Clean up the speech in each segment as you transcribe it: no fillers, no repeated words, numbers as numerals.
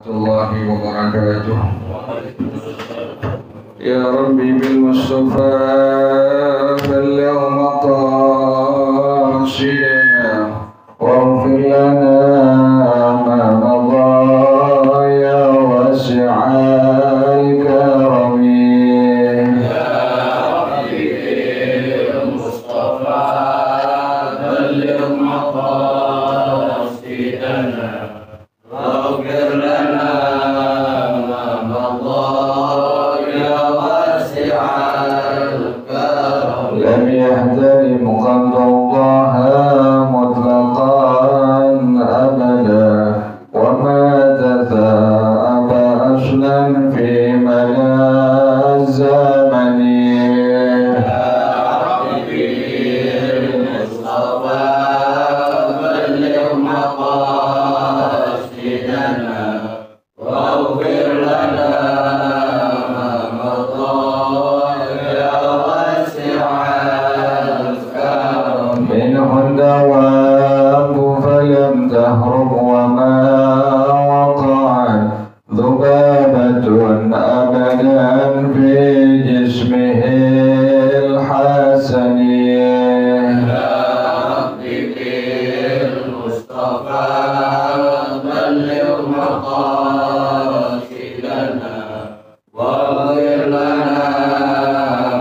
الله وبركاته. يا ربي بالمصطفى بلغ مقاصدنا واغفر لنا ما مضى يا واسع الكرم. يا ربي بالمصطفى بلغ مقاصدنا واغفر لنا ما مضى يا واسع الكرم. لم يحترم قلب الله مطلقا أبدا وما تثاءب أصلا في مدى الزمن. يا ربي بالمصطفى بلغ مقاصدنا واغفر لنا ما مضى يا واسع الكرم. منه الدواب فلم تهرب وما وقعت ذبابة أبدا في جسمه الحسن. يا ربي بالمصطفى بلغ مقاصدنا واغفر لنا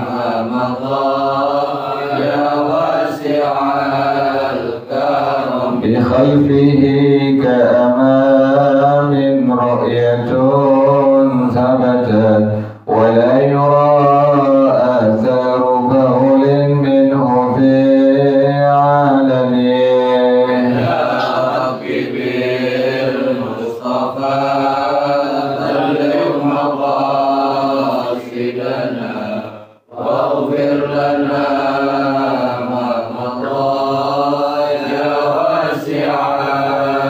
ما مضى يا واسع الكرم. بخلفه كأمام رؤية ثبتت ولا يرى آثار بول منه في عالمه. يا ربي بالمصطفى بلغ مقاصدنا واغفر لنا ما مضى يا واسع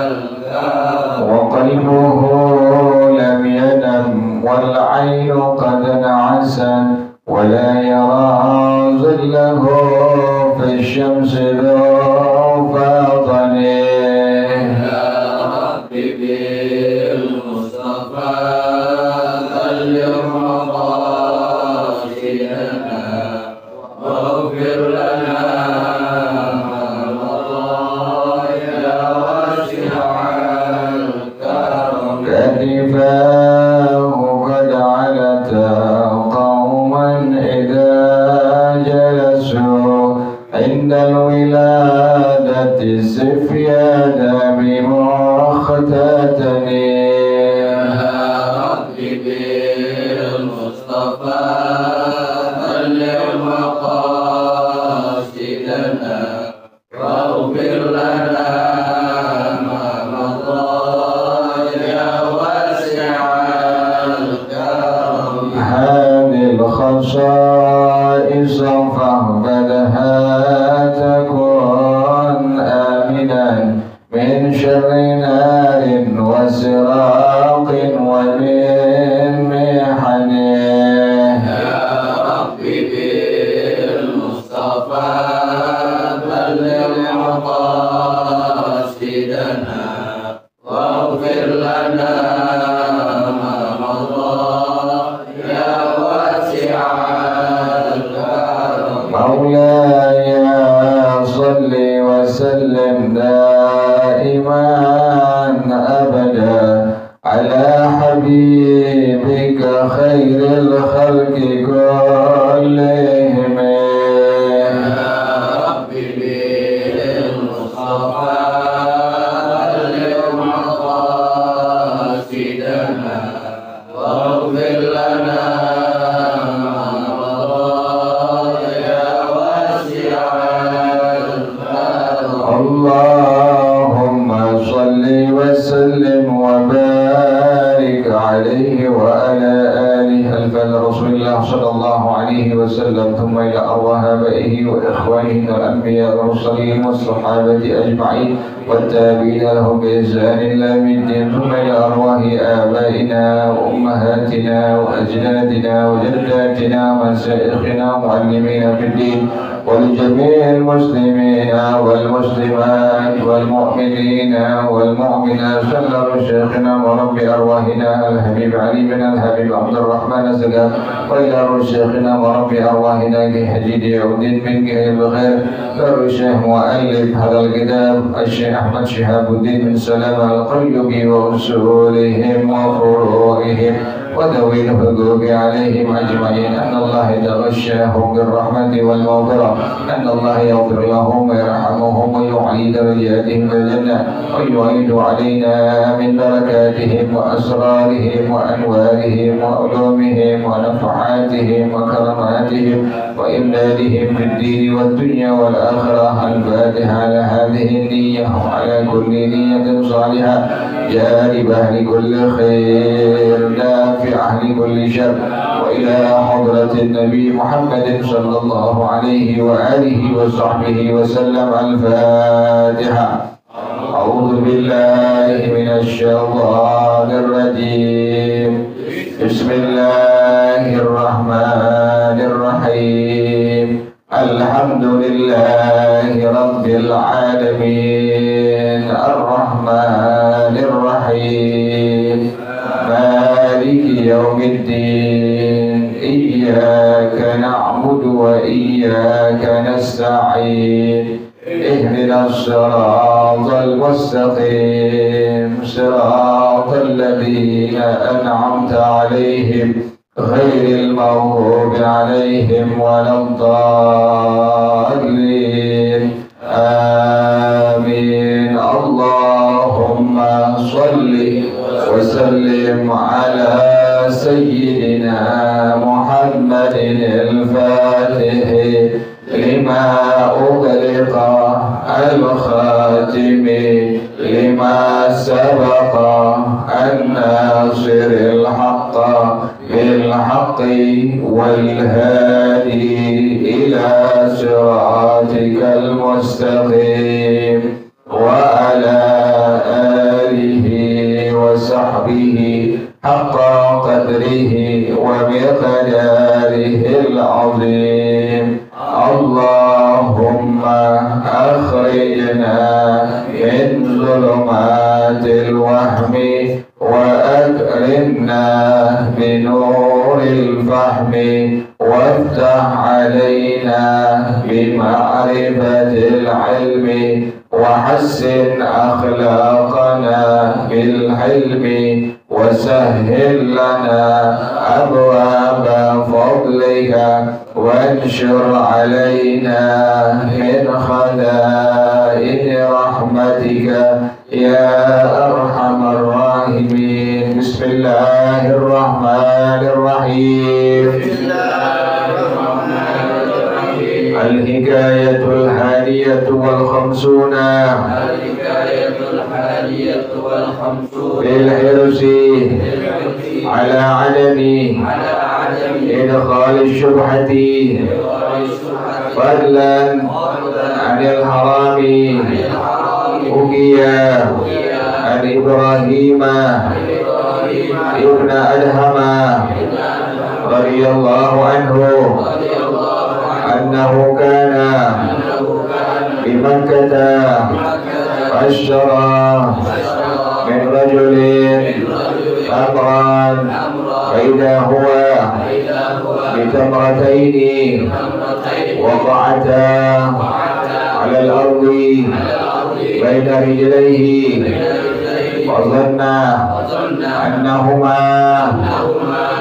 الكرم. وقلبه لم ينم والعين قد انعست ولا يرى ظله في الشمس ذو فاطن. يا ربي بالمصطفى بلغ مقاصدنا واغفر لنا ما مضى يا واسع الكرم. كتفاه قد علتا قوما إذا جلسوا عند الولادة السفيان بمختتن. يا ربي بالمصطفى بلغ مقاصدنا واغفر لنا ما مضى يا واسع الكرم. هذه الخصائص فاقبلها تكن آمنا من شر نار وسراق ومن محن. يا ربي بالمصطفى بلغ مقاصدنا واغفر لنا ما مضى يا واسع الكرم. مولاي صل وسلم دائما أبدا على حبيبك خير الخلق كلهم. يا ربي بالمصطفى بلغ مقاصدنا واغفر لنا ما مضى يا واسع الكرم. اللهم صل وسلم وبارك عليه وعلى آله. الفضل رسول الله صلى الله عليه عليه وسلم، ثم إلى أرواح آبائه وإخوانه الأنبياء والمرسلين والصحابة أجمعين والتابعين لهم بإحسان إلى يوم الدين، ثم إلى أرواح آبائنا وأمهاتنا وأجدادنا وجداتنا ومشايخنا ومعلمينا في الدين، ولجميع المسلمين والمسلمات والمؤمنين والمؤمنات، صلى شيخنا ورب أرواحنا الحبيب علي بن الحبيب عبد الرحمن الزكاة، وإلى شيخنا ورب أرواحنا كحديد يعودين من كهل الخير، الشيخ مؤلف هذا الكتاب الشيخ أحمد شهاب الدين بن سلام القيوبي وأصولهم وفروعهم وذوي الحقوق عليهم أجمعين، أن الله يتغشاهم بالرحمة والمغفرة، أن الله يغفر لهم ويرحمهم ويعلي درجاتهم في الجنة، ويعيد علينا من بركاتهم وأسرارهم وأنوارهم وعلومهم ونفحاتهم وكراماتهم وإمدادهم في الدين والدنيا والآخرة. الفاتحة على هذه النية وعلى كل نية صالحة جالبة لكل خير دافعة لكل شر، وإلى حضرة النبي محمد صلى الله عليه وآله وصحبه وسلم. الفاتحة. أعوذ بالله من الشيطان الرجيم. بسم الله الرحمن الرحيم. الحمد لله رب العالمين الرحمن الرحيم مالك يوم الدين، إياك نعبد وإياك نستعين، اهدنا الصراط المستقيم، صراط الذين أنعمت عليهم غير المغضوب عليهم ولا الضالين. آمين. اللهم صل وسلم على سيدنا محمد الفاتح لما أغلق الخاتم لما سبق الناصر الحق بالحق والهادي إلى صراطك المستقيم، وعلى آله وصحبه حق قدره ومقداره العظيم. اللهم أخرجنا من ظلمات الوهم وأكرمنا بنور الفهم، وافتح علينا بمعرفة العلم، وحسن أخلاقنا بالحلم، وسهل لنا أبواب فضلك، وانشر علينا من خزائن رحمتك يا أرحم الراحمين. بسم الله الرحمن الرحيم. الحكاية الحادية والخمسون في الحرص على عدم إدخال الشبهة فضلا عن الحرام. حكي عن إبراهيم ابن أدهم رضي الله عنه أنه كان بمكة فاشترى من رجل تمرا، فإذا هو بتمرتين وقعتا على الأرض بين رجليه، وظن أنهما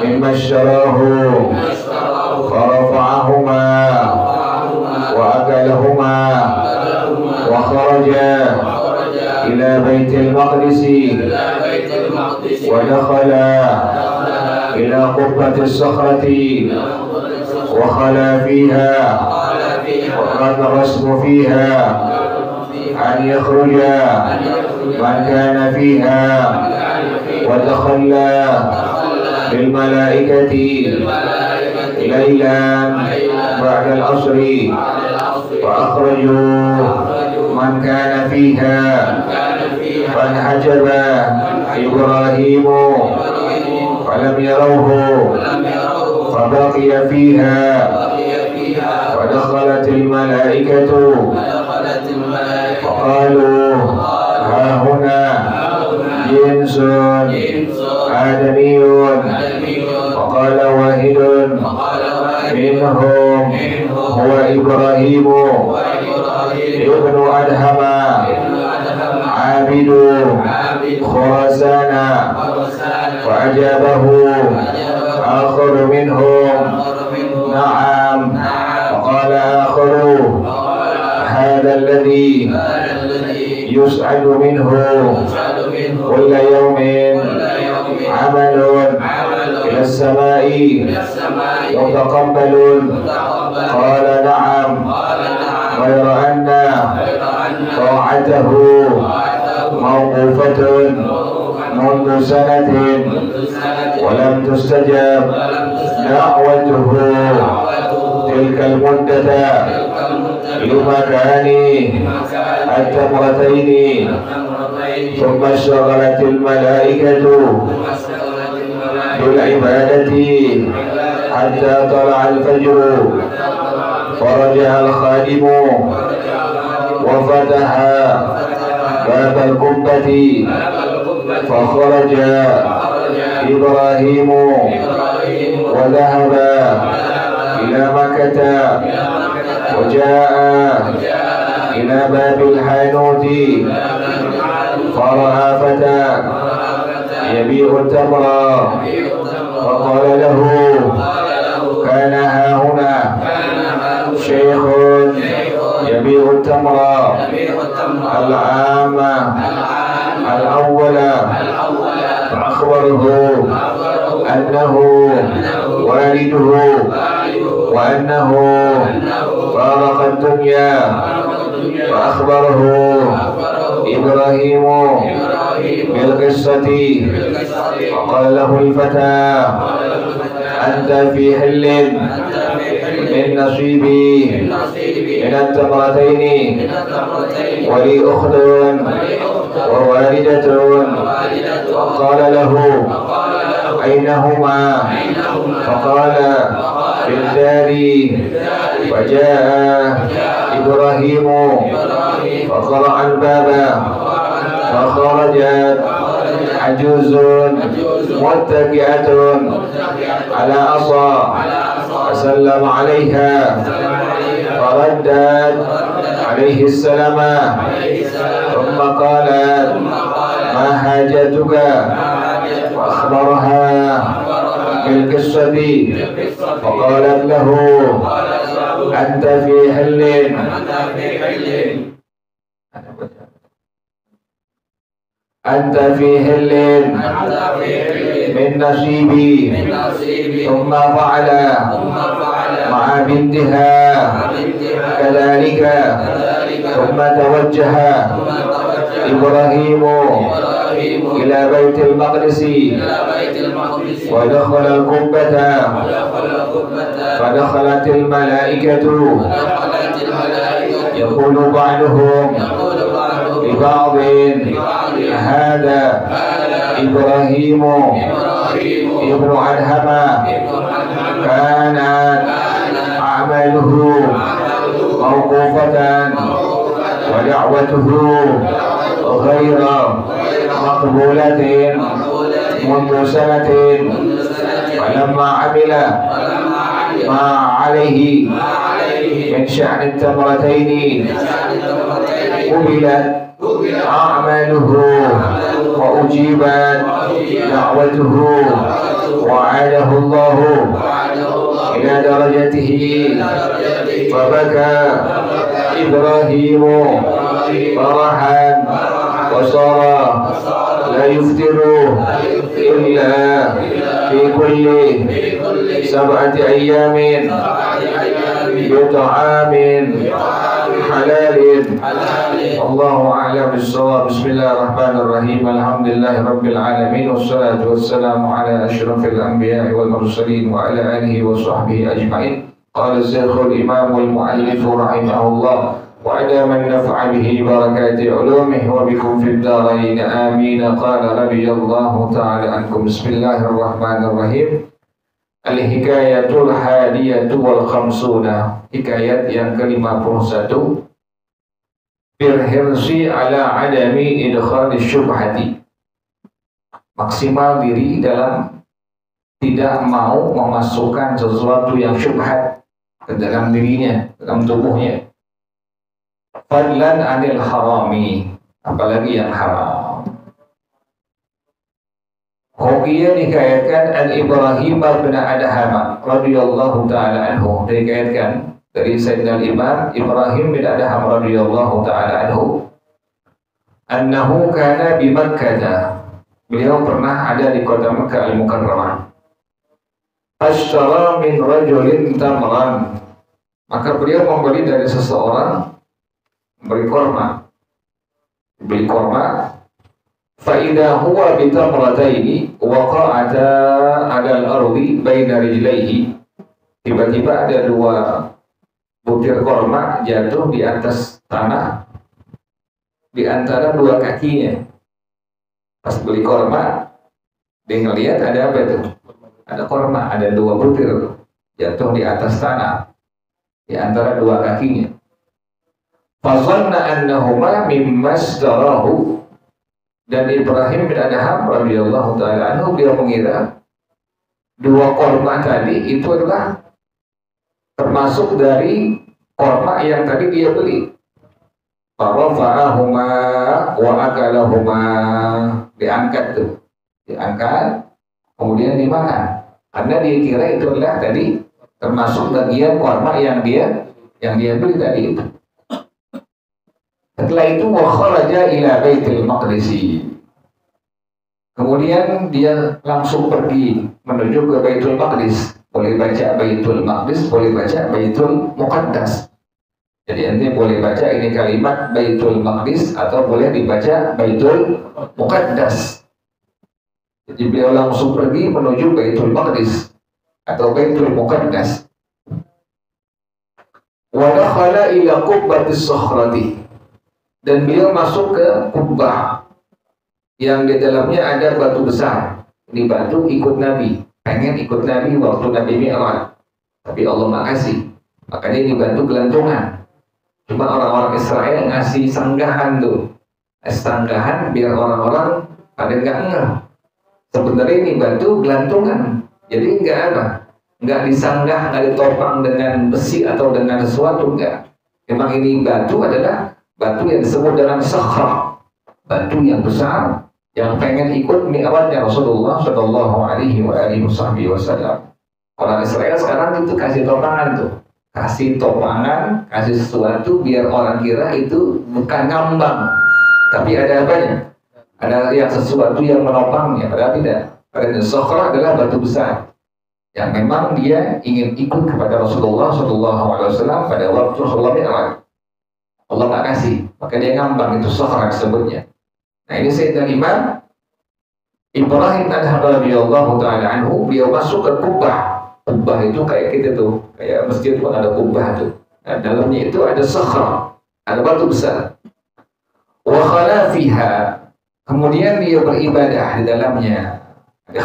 مما اشتراه، فرفعهما وأكلهما، وخرج إلى بيت المقدس، ودخل إلى قبة الصخرة وخلا فيها، وكان الرسم فيها أن يخرج من كان فيها، وتخلى بالملائكة ليلا بعد العصر فأخرجوا من كان فيها فانحجب إبراهيم فلم يروه فبقي فيها فدخلت الملائكة فقالوا ها هنا جنس آدمي فقال واحد منهم هو إبراهيم ابن أدهم عابد خراسان فأجابه آخر منهم نعم فقال آخر هذا الذي يسعد منه كل يوم عمل إلى السماء متقبل قال نعم غير أن طاعته موقوفة منذ سنة ولم تستجب دعوته تلك المدة لمكان التمرتين ثم اشتغلت الملائكة بالعبادة حتى طلع الفجر فرجع الخادم وفتح باب القبة فخرج إبراهيم وذهب إلى مكة وجاء إلى باب الحانوت فرأى فتى يبيع التمر فقال له كان ها هنا شيخ يبيع التمر العام الأول فأخبره أنه والده وأنه فارق الدنيا فأخبره إبراهيم بالقصة فقال له الفتى أنت في حل من نصيبي من التمرتين ولي أخت ووالدة فقال له أين هما فقال في الدار فجاء إبراهيم فقرع الباب فخرجت عجوز متكئة على عصا فسلم عليها فردت عليه السلام ثم قالت ما حاجتك فأخبرها بالقصة فقالت له أنت في حل من نصيبي ثم فعل مع بنتها كذلك ثم توجه إبراهيم إلى بيت المقدس ودخل القبة فدخلت الملائكة يقول بعضهم لبعض هذا إبراهيم ابن أدهم كانت أعماله موقوفة ودعوته غير مقبولة منذ سنة ولما عمل ما عليه من شأن التمرتين قبلت أعماله وأجيبت دعوته وعاده الله إلى درجته فبكى إبراهيم فرحا وصار لا يفطر إلا في كل 7 أيام بطعام حلال حلال والله أعلم بالصواب. بسم الله الرحمن الرحيم. الحمد لله رب العالمين والصلاة والسلام على أشرف الأنبياء والمرسلين وعلى آله وصحبه أجمعين. قال الشيخ الإمام والمؤلف رحمه الله وعلى من نفع به بركات علومه وبكم في الدارين آمين. قال رضي الله تعالى عنكم. بسم الله الرحمن الرحيم. Al-Hikayatul Hadiyatu wal Khamsuna, hikayat yang ke-51. Birhirsi ala adami idkhal syubhati, maksimal diri dalam tidak mau memasukkan sesuatu yang syubhat ke dalam dirinya, dalam tubuhnya. Fadlan anil harami, apalagi yang haram. Hukiya dikayatkan an Ibrahim bin Adham radhiyallahu taala anhu, dikayatkan dari Sayyidina Imam Ibrahim bin Adham radhiyallahu taala anhu, annahu kana bi Makkah, beliau pernah ada di kota Makkah al-Mukarramah. Ashtara min rajulin tamran, maka beliau membeli dari seseorang, membeli korma, beli korma. Fa'idha huwa bitamrataini waqa'ata 'ala al-ardi baina rijlaihi, tiba-tiba ada dua butir korma jatuh di atas tanah di antara dua kakinya. Pas beli korma, dia ngelihat ada apa itu? Ada korma, ada dua butir jatuh di atas tanah di antara dua kakinya. Fazanna annahuma mimma ishtarahu, dan Ibrahim bin Adham radhiyallahu taala anhu, dia mengira dua korma tadi itu adalah termasuk dari korma yang tadi dia beli. Farafa'ahuma wa akalahuma, diangkat tuh, diangkat kemudian dimakan, karena dia kira itu adalah tadi termasuk bagian korma yang dia beli tadi itu. Setelah itu wa kharaja ila Baitul Maqdis, kemudian dia langsung pergi menuju ke Baitul Maqdis. Boleh baca Baitul Maqdis, boleh baca Baitul Muqaddas. Jadi nanti boleh baca ini kalimat Baitul Maqdis atau boleh dibaca Baitul Muqaddas. Jadi beliau langsung pergi menuju Baitul Maqdis atau Baitul Muqaddas. Wa dakhala ila qubbatis sakhrati, dan beliau masuk ke kubbah yang di dalamnya ada batu besar. Ini batu ikut Nabi, pengen ikut Nabi waktu Nabi Mi'raj, tapi Allah makasih, makanya ini batu gelantungan. Cuma orang-orang Israel ngasih sanggahan tuh, sanggahan biar orang-orang pada nggak ngeh. Sebenarnya ini batu gelantungan, jadi nggak disanggah, nggak ditopang dengan besi atau dengan sesuatu, nggak. Memang ini batu adalah batu yang disebut dengan sakhra, batu yang besar yang pengen ikut mi'rajnya Rasulullah Shallallahu Alaihi Wasallam. Orang Israel sekarang itu kasih topangan tuh, kasih topangan, kasih sesuatu biar orang kira itu bukan ngambang, tapi ada apanya? Ada yang sesuatu yang menopangnya, padahal tidak. Padahal sakhra adalah batu besar yang memang dia ingin ikut kepada Rasulullah Shallallahu Alaihi Wasallam pada waktu Rasulullah Mi'raj. Allah tak kasih, maka dia ngambang, itu sakhra disebutnya. Nah ini Sayyidina Imam Ibrahim bin Adham radhiyallahu taala anhu, beliau masuk ke kubbah. Kubbah itu kayak kita tuh, kayak masjid pun ada kubbah tuh. Nah, dalamnya itu ada sakhra, ada batu besar. Wa khala fiha, kemudian dia beribadah di dalamnya. Ada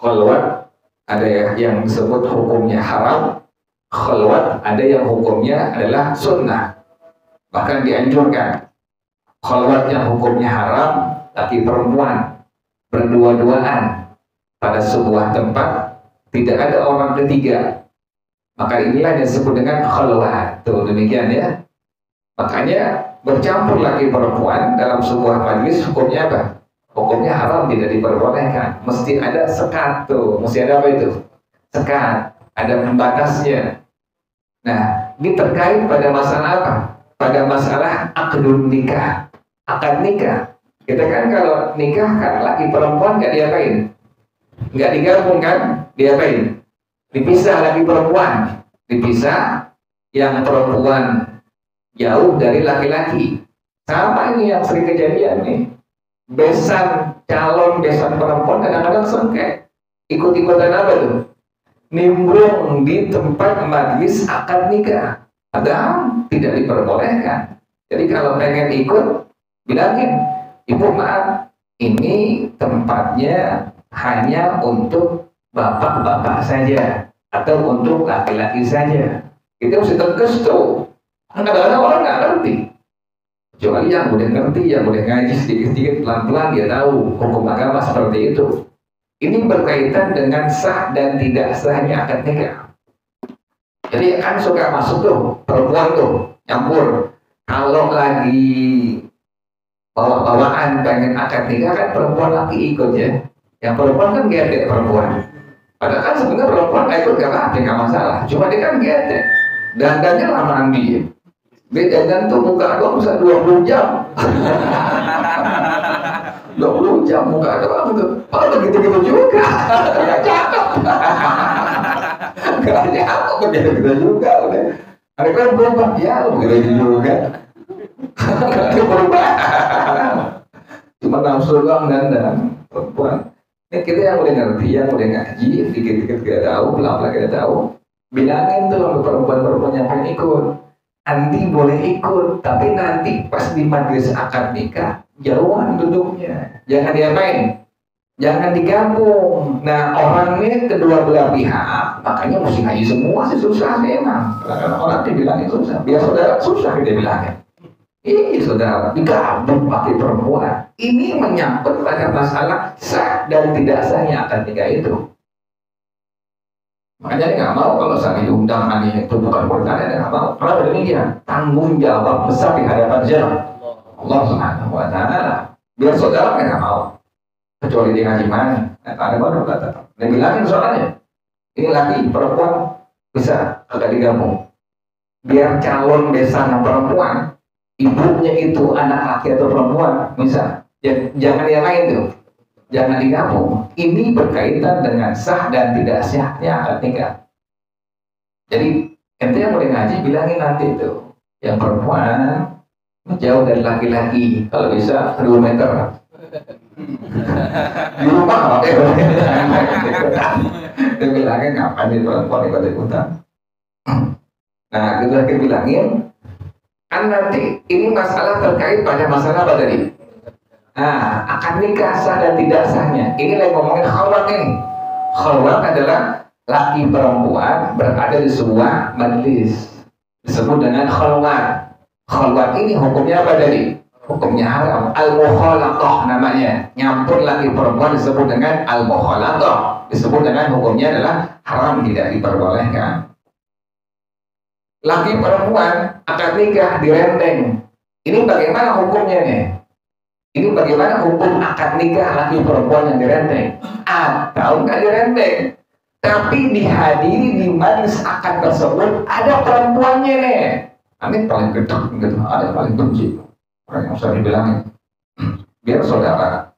khalwat, ada yang disebut hukumnya haram. Khalwat ada yang hukumnya adalah sunnah, bahkan dianjurkan. Khalwat yang hukumnya haram, laki perempuan berdua-duaan pada sebuah tempat, tidak ada orang ketiga, maka inilah yang disebut dengan khalwat. Tuh demikian ya. Makanya bercampur laki perempuan dalam sebuah majlis hukumnya apa? Hukumnya haram, tidak diperbolehkan. Mesti ada sekat tuh, mesti ada apa itu? Sekat, ada pembatasnya. Nah, ini terkait pada masalah apa? Pada masalah akdun nikah, akad nikah. Kita kan kalau nikah kan laki perempuan nggak diapain? Nggak digabung kan? Diapain? Dipisah laki perempuan, dipisah. Yang perempuan jauh dari laki-laki. Sama ini yang sering kejadian nih. Calon besan perempuan kadang-kadang sengket. Ikut-ikutan apa tuh? Nimbrung di tempat majlis akad nikah. Padahal tidak diperbolehkan. Jadi kalau pengen ikut, bilangin, ibu maaf, ini tempatnya hanya untuk bapak-bapak saja atau untuk laki-laki saja. Itu mesti tegas tuh. Kadang-kadang orang nggak ngerti. Kecuali yang udah ngerti, yang udah ngaji sedikit-sedikit pelan-pelan dia tahu hukum agama seperti itu. Ini berkaitan dengan sah dan tidak sahnya akad nikah. Jadi kan suka masuk tuh perempuan tuh nyampur. Kalau lagi bawa-bawaan pengen akad nikah kan perempuan laki ikut ya. Yang perempuan kan gede perempuan. Padahal kan sebenarnya perempuan ikut gak apa-apa, gak masalah. Cuma dia kan gede. Dandannya lamaan dia. Dia dandan tuh muka doang bisa 20 jam. 20 jam muka doang tuh. Oh begitu-gitu juga. Gak cakep. Gak cakep begitu-gitu juga udah. Ada kan berubah ya begitu juga. Gak berubah. Cuma nafsu doang dandan perempuan. Ini kita yang udah ngerti, yang udah ngaji, dikit-dikit kita tahu, pelan-pelan kita tahu. Bilangin tuh sama perempuan-perempuan yang pengen ikut. Nanti boleh ikut, tapi nanti pas di majelis akad nikah jauhan duduknya. Jangan diapain? Jangan digabung. Nah orangnya kedua belah pihak, makanya mesti ngaji semua sih susah memang. Karena orang dibilangin susah, biar saudara susah dia bilangnya. Ini saudara digabung pakai perempuan. Ini menyangkut pada masalah sah dan tidak sahnya akad nikah itu. Makanya dia nggak mau kalau saya diundang itu bukan perkara dia nggak mau. Kenapa demikian? Tanggung jawab besar di hadapan siapa? Allah Subhanahu Wa Taala. Biar saudara nggak mau. Kecuali dia ngaji mana? Ada baru kata. Dia bilangin soalnya. Ini laki perempuan bisa agak digabung. Biar calon besan perempuan ibunya itu anak laki atau perempuan bisa. Jangan yang lain tuh. Jangan digabung. Ini berkaitan dengan sah dan tidak sahnya akad nikah. Jadi ente yang boleh ngaji bilangin nanti itu yang perempuan jauh dari laki-laki, kalau bisa 2 meter di rumah. Dia bilangin ngapain nih perempuan ikut-ikutan. Nah kita bilangin kan nanti ini masalah terkait pada masalah apa tadi? Nah, akan nikah sah dan tidak sahnya. Ini lagi ngomongin khalwat ini. Khalwat adalah laki perempuan berada di sebuah majlis. Disebut dengan khalwat. Khalwat ini hukumnya apa tadi? Hukumnya haram. Al-mukhalaqah namanya. Nyampur laki perempuan disebut dengan al-mukhalaqah. Disebut dengan hukumnya adalah haram, tidak diperbolehkan. Laki perempuan akad nikah direndeng. Ini bagaimana hukumnya nih? Ini bagaimana hukum akad nikah laki perempuan yang direndeng? Atau nggak direndeng? Tapi dihadiri di majelis akad tersebut ada perempuannya nih. Ini paling gedek gitu, ada paling benci. Orang yang usah dibilangin. Biar saudara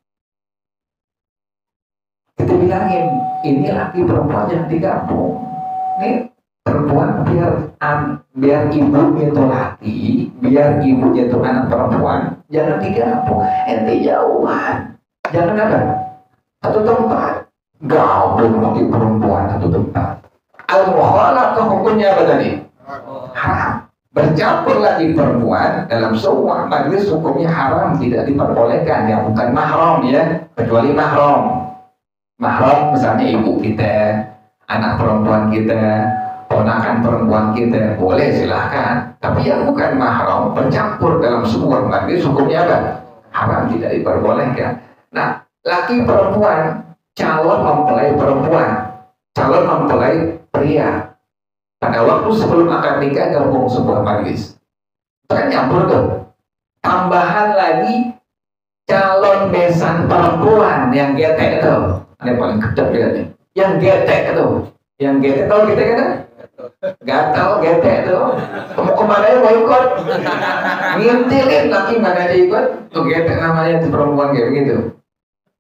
kita bilangin, ini laki perempuan yang digabung. Ini perempuan biar ibunya itu laki, biar ibunya itu anak perempuan, jangan digabung. Ente jauhan, jangan apa? Satu tempat, gabung laki perempuan satu tempat. Al-mukhalaqah hukumnya apa tadi? Haram. Bercampur laki perempuan dalam sebuah majlis hukumnya haram, tidak diperbolehkan. Yang bukan mahram ya, kecuali mahram. Mahram misalnya ibu kita, anak perempuan kita, ponakan perempuan kita, boleh silahkan. Tapi yang bukan mahram bercampur dalam sebuah majlis hukumnya apa? Haram, tidak diperbolehkan. Nah, laki perempuan calon mempelai perempuan, calon mempelai pria. Pada waktu sebelum akad nikah gabung sebuah majlis. Itu kan nyampur tuh. Tambahan lagi calon besan perempuan yang getek itu. Ini paling kedap dia nih. Yang getek itu. Yang getek, tahu getek kan? Gatal getek tuh. Kamu kemana ya mau ikut? Ngintilin laki mana aja ikut. Tuh getek namanya tuh perempuan kayak begitu.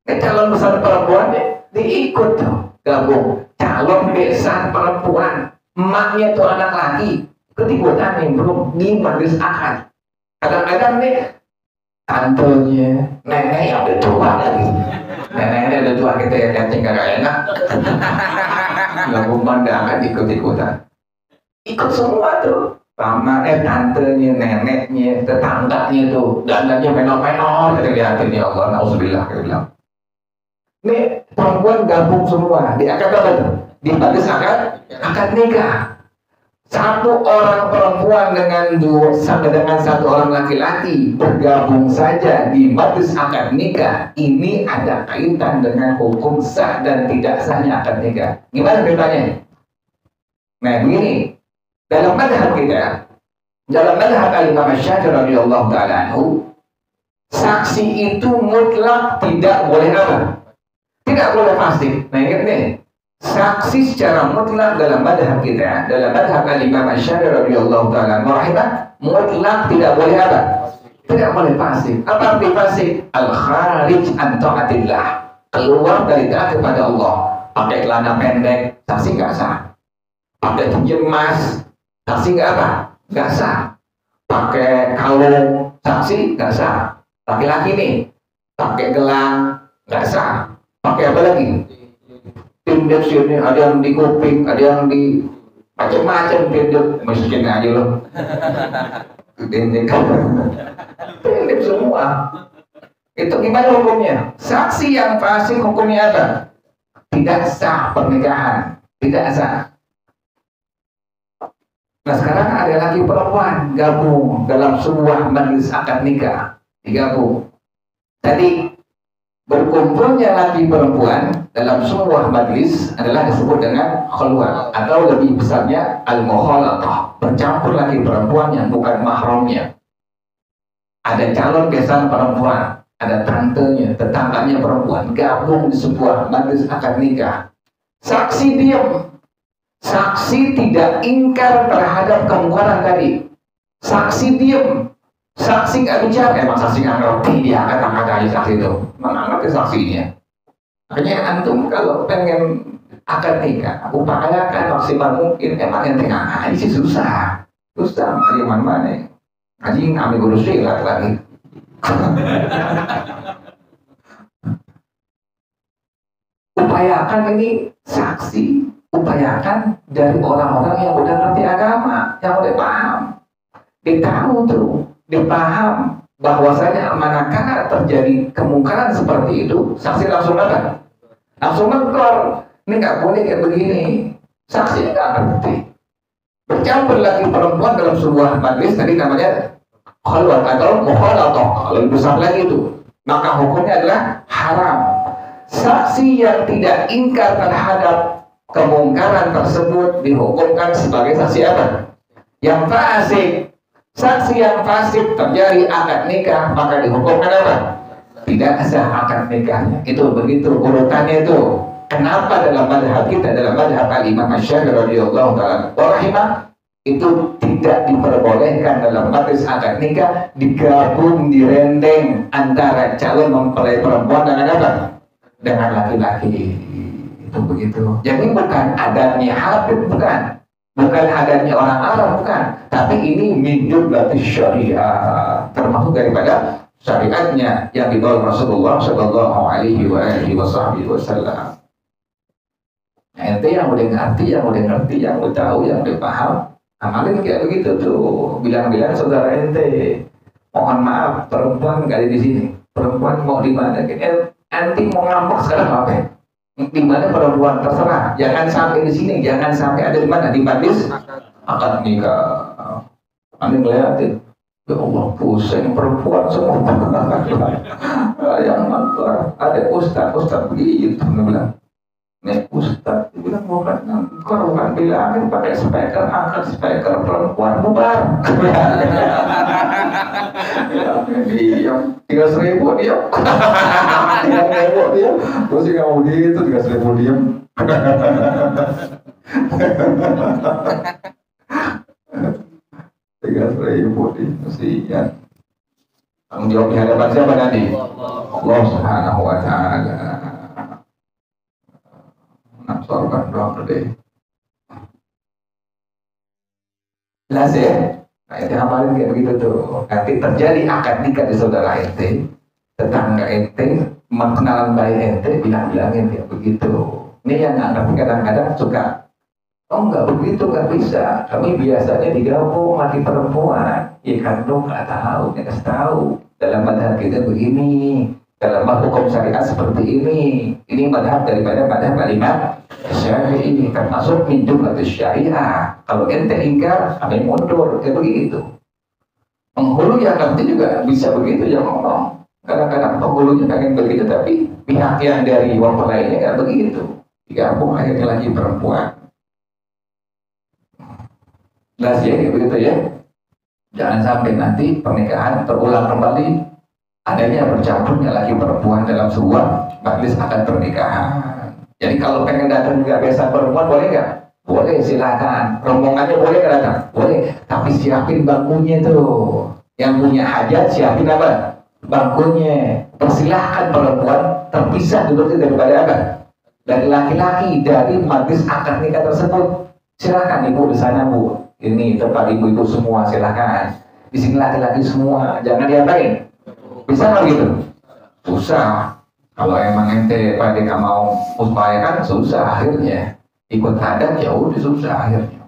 Ini calon besan perempuannya diikut tuh. Gabung. Calon besan perempuan. Emaknya tuh anak laki, Ikut-ikutan nih belum di majelis akad. Kadang-kadang nih tantenya, nenek yang udah tua lagi. Neneknya udah tua, kita yang cacing gak enak. Gak pemandangan ikut-ikutan. Ikut semua tuh. Tantenya, neneknya, tetangganya tuh. Dandannya menor-menor. Kita lihatin ya Allah, na'udzubillah. Nih perempuan gabung semua. Di akad apa tuh? Di majelis akad nikah. Satu orang perempuan dengan satu orang laki-laki bergabung saja di majelis akad nikah, ini ada kaitan dengan hukum sah dan tidak sahnya akad nikah. Gimana ceritanya? Nah begini, dalam madhab kita, dalam madhab Al-Imam Syafi'i radhiyallahu ta'ala anhu, saksi itu mutlak tidak boleh apa? Tidak boleh fasik. Nah ingat nih, saksi secara mutlak dalam madhab kita, dalam madhab Al-Imam Syafi'i radhiyallahu ta'ala rahimah, mutlak tidak boleh apa? Tidak boleh fasik. Apa arti fasik? Al-kharij an ta'atillah, keluar dari taat kepada Allah. Pakai celana pendek, saksi nggak sah. Pakai cincin emas, saksi nggak apa? Nggak sah. Pakai kalung, saksi nggak sah. Laki-laki nih, pakai gelang, nggak sah. Pakai apa lagi? Tindak sini, ada yang di kuping, ada yang di macam-macam tindak. Miskin aja loh. Tindak semua. Itu gimana hukumnya? Saksi yang fasik hukumnya apa? Tidak sah pernikahan. Tidak sah. Nah sekarang ada lagi perempuan gabung dalam sebuah majelis akad nikah. Digabung. Tadi berkumpulnya laki perempuan dalam sebuah majlis adalah disebut dengan khulwat, atau lebih besarnya al-mukhalatah, bercampur laki perempuan yang bukan mahramnya. Ada calon besan perempuan, ada tantenya, tetangganya perempuan, gabung di sebuah majlis akad nikah. Saksi diam, saksi tidak ingkar terhadap kemungkaran tadi. Saksi diam, saksi nggak bicara, emang saksi nggak ngerti dia kata-kata aja saksi itu, mana ngerti saksinya. Makanya antum kalau pengen akad nikah, upayakan maksimal mungkin. Emang yang tengah ngaji sih susah, dari mana-mana. Ngaji ngambil guru silat lagi. Upayakan ini saksi, upayakan dari orang-orang yang udah ngerti agama, yang udah paham. Ditahu tuh, dipaham bahwasanya manakala terjadi kemungkaran seperti itu, saksi langsung apa? Langsung mentor. Ini nggak boleh kayak begini. Saksi nggak ngerti. Bercampur lagi perempuan dalam sebuah majlis, tadi namanya khulwat atau mukhalatah. Kalau besar lagi itu, maka hukumnya adalah haram. Saksi yang tidak ingkar terhadap kemungkaran tersebut dihukumkan sebagai saksi apa? Yang fasik. Saksi yang fasik terjadi akad nikah, maka dihukumkan apa? Tidak sah akad nikahnya. Itu begitu urutannya itu. Kenapa dalam madhab kita, dalam madhab Al-Imam Syafi'i radhiyallahu ta'ala rahimah, itu tidak diperbolehkan dalam majelis akad nikah digabung, direndeng antara calon mempelai perempuan dengan apa? Dengan laki-laki. Itu begitu. Jadi bukan adatnya Habib, bukan. Bukan adanya orang Arab, bukan. Tapi ini min jumlatis syariah, termasuk daripada syariatnya yang dibawa Rasulullah Shallallahu Alaihi Wasallam. Nah, itu yang udah ngerti, yang udah tahu, yang udah paham, amalin kayak begitu tuh. Bilang-bilang saudara ente, mohon maaf, perempuan nggak ada di sini. Perempuan mau di mana? Ente mau ngambek sekarang apa? Di mana perempuan terserah. Jangan sampai di sini, jangan sampai ada di mana, di majlis akad nikah. Anda ngeliatin, ya Allah, pusing perempuan semua. Yang mantap. Ada ustaz begitu, dia bilang, nih ustaz, dia bilang bukan ngangkor, bukan bilangin pakai speaker, angkat speaker perempuan bubar. Diam, 3.000 diam. 3.000 diam. Terus juga mau gitu, 3.000 diam. 3.000 di mestinya. Tanggung jawab di hadapan siapa tadi? Allah Subhanahu wa ta'ala. Nafsalkan doang deh. Jelas ya? Nah itu hafalin kayak begitu tuh. Nanti terjadi akad nikah di saudara ente, tetangga ente, kenalan baik ente, bilang-bilangin kayak begitu. Ini yang nggak ngerti kadang-kadang suka, oh nggak begitu, nggak bisa. Kami biasanya digabung laki perempuan. Ya kan dong, nggak tahu, nggak kasih tahu. Dalam madhab kita begini, dalam hukum syariat seperti ini. Ini madhab daripada madhab Imam Syafi'i, termasuk min jumlatus syariah. Kalau ente ingkar, kami mundur, kayak begitu. Penghulu yang nanti juga bisa begitu ya ngomong. Kadang-kadang penghulunya pengen begitu, tapi pihak yang dari waktu lainnya nggak begitu. Digabung akhirnya lagi perempuan. Jelas ya, kayak begitu ya. Jangan sampai nanti pernikahan terulang kembali adanya bercampurnya lagi perempuan dalam sebuah majelis akad pernikahan. Jadi kalau pengen datang juga biasa perempuan boleh nggak? Boleh, silakan. Rombongannya boleh nggak datang? Boleh. Tapi siapin bangkunya tuh. Yang punya hajat siapin apa? Bangkunya. Persilahkan perempuan terpisah duduknya daripada apa? Dari laki-laki dari majelis akad nikah tersebut. Silakan ibu di sana bu. Ini tempat ibu-ibu semua silakan. Di sini laki-laki semua. Jangan diapain? Bisa nggak gitu? Susah. Kalau emang ente pada nggak mau upayakan, susah akhirnya. Ikut adat ya udah susah akhirnya.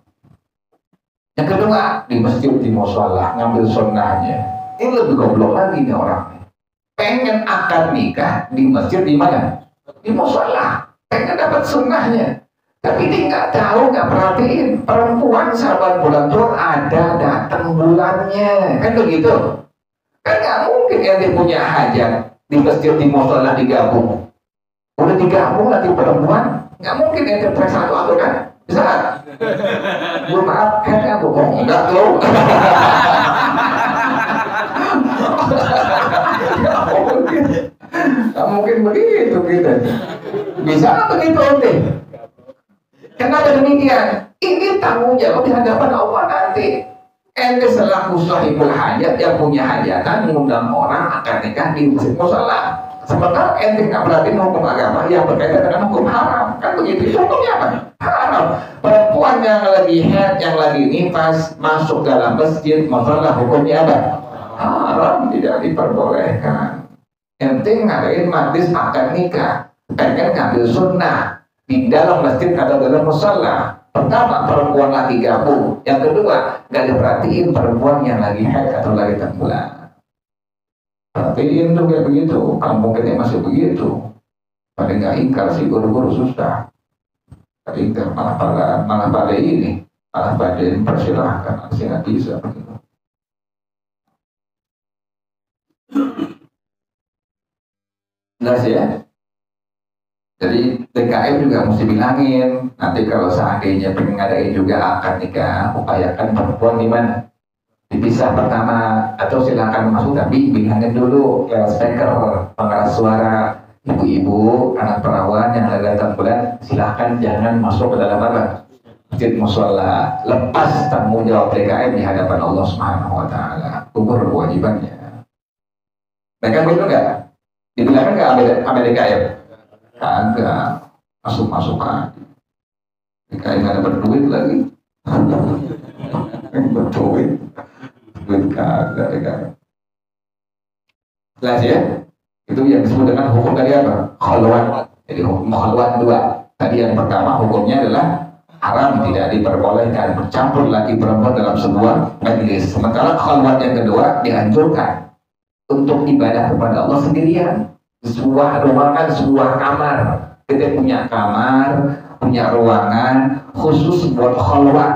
Yang kedua, di masjid di mushola ngambil sunnahnya. Ini lebih goblok lagi nih orangnya. Pengen akad nikah di masjid di mana? Di mushola. Pengen dapat sunnahnya. Tapi dia nggak tahu, nggak perhatiin. Perempuan sahabat bulan tuh ada datang bulannya. Kan begitu? Kan nggak mungkin ente punya hajat di masjid di mushola digabung. Udah digabung lagi perempuan, nggak mungkin ente satu kan? Bisa nggak? Bu maaf, kan ya bu, oh enggak tuh. Nggak mungkin begitu gitu. Bisa nggak begitu ente? Kenapa demikian? Ini tanggung jawab di hadapan Allah nanti. Ente selaku sahibul hajat yang punya hajatan mengundang orang akan nikah di masjid mushola. Sementara ente nggak perhatiin hukum agama yang berkaitan dengan hukum haram. Kan begitu? Itu hukumnya apa? Haram. Perempuan yang lagi haid, yang lagi nifas masuk dalam masjid mushola hukumnya apa? Haram, tidak diperbolehkan. Ente ngadain majlis akad nikah, pengen ngambil sunnah di dalam masjid atau dalam mushola. Pertama, perempuan lagi gabung. Yang kedua, nggak diperhatiin perempuan yang lagi haid atau lagi tenggelam. Perhatiin tuh kayak begitu. Kampung kita masih begitu. Pada nggak ingkar sih, guru-guru susah. Nggak ingkar, malah pada ini, malah pada persilahkan. Masih nggak bisa begitu. Jelas ya? Jadi TKM juga mesti bilangin, nanti kalau seandainya pengen ngadain juga akad nikah, upayakan perempuan di mana? Dipisah pertama, atau silakan masuk tapi bilangin dulu lewat speaker, pengeras suara, ibu-ibu, anak perawan yang lagi datang bulan, silakan jangan masuk ke dalam apa? Masjid mushola. Lepas tanggung jawab TKM di hadapan Allah Subhanahu Wa Taala, gugur kewajibannya. Mereka begitu nggak? Dibilangkan nggak Amerika ya? Kagak, masuk aja. Kayak nggak dapat duit lagi. Berduit, duit kagak. Jelas ya? Itu yang disebut dengan hukum tadi apa? Khalwat. Jadi hukum khalwat dua. Tadi yang pertama hukumnya adalah haram, tidak diperbolehkan bercampur laki perempuan dalam sebuah majelis. Sementara khalwat yang kedua dianjurkan untuk ibadah kepada Allah sendirian. Sebuah ruangan, sebuah kamar. Kita punya kamar, punya ruangan khusus buat khalwat,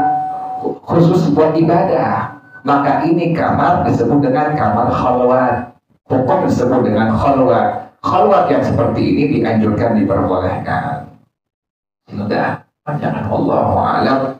khusus buat ibadah. Maka ini kamar disebut dengan kamar khalwat. Hukum disebut dengan khalwat. Khalwat yang seperti ini dianjurkan, diperbolehkan. Sudah, panjangan Allahu a'lam.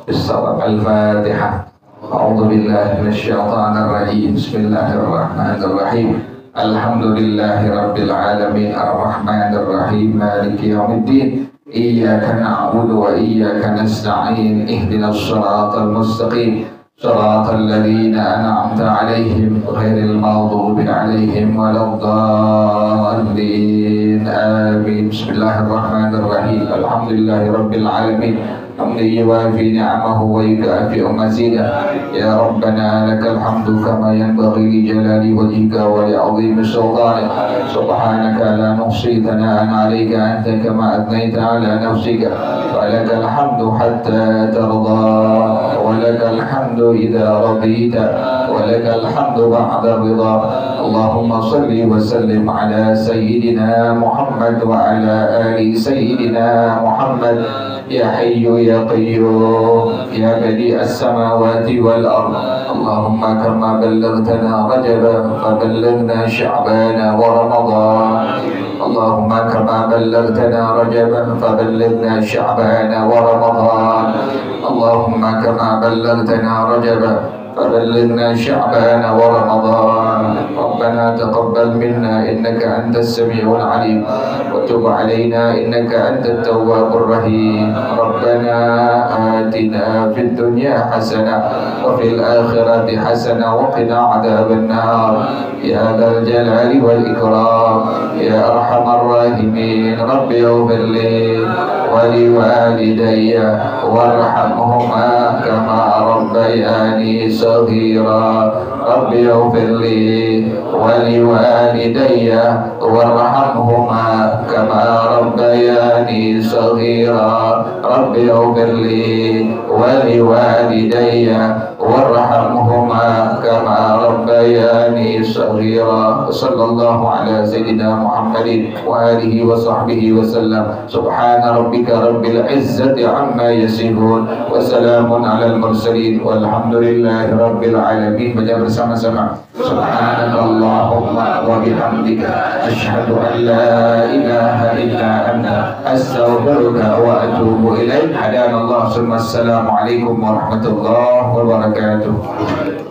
Bissawab. Al-Fatihah. A'udzu billahi minasyaitonir rajim. Bismillahirrahmanirrahim. Alhamdulillahi rabbil alamin ar-rahmanir rahim maliki yaumiddin iyyaka na'budu wa iyyaka nasta'in ihdinas siratal mustaqim siratal ladzina an'amta 'alaihim ghairil maghdubi 'alaihim waladdallin amin. Bismillahirrahmanirrahim. Alhamdulillahi rabbil alamin حمدا يوافي نعمه ويكافئ مزيدا. يا ربنا لك الحمد كما ينبغي لجلال وجهك ولعظيم سلطانك. سبحانك لا نحصي ثناء عليك أنت كما أثنيت على نفسك. ولك الحمد حتى ترضى، ولك الحمد إذا رضيت، ولك الحمد بعد الرضا. اللهم صل وسلم على سيدنا محمد وعلى آل سيدنا محمد. يا حي يا قيوم يا بديع السماوات والأرض، اللهم كما بلغتنا رجب فبلغنا شعبان ورمضان. اللهم كما بلغتنا رجب فبلغنا شعبان ورمضان. اللهم كما بلغتنا رجب فبلغنا شعبان ورمضان. ربنا تقبل منا إنك أنت السميع العليم، وتب علينا إنك أنت التواب الرحيم. ربنا آتنا في الدنيا حسنة وفي الآخرة حسنة وقنا عذاب النار يا ذا الجلال والإكرام يا أرحم الراحمين. رب اغفر لي ولوالدي وارحمهما كما ربياني صغيرا. رب اغفر لي ولوالدي وارحمهما كما ربياني صغيرا. رب اغفر لي ولوالدي وارحمهما كما ربياني صغيرا. صلى الله على سيدنا محمد وآله وصحبه وسلم. سبحان ربك رب العزة عما يصفون وسلام على المرسلين والحمد لله رب العالمين. Baca bersama-sama. Subhanallahumma wa bihamdika asyhadu an la ilaha illa anta astaghfiruka wa atubu ilaik. Hadanallahu. Assalamualaikum warahmatullahi wabarakatuh.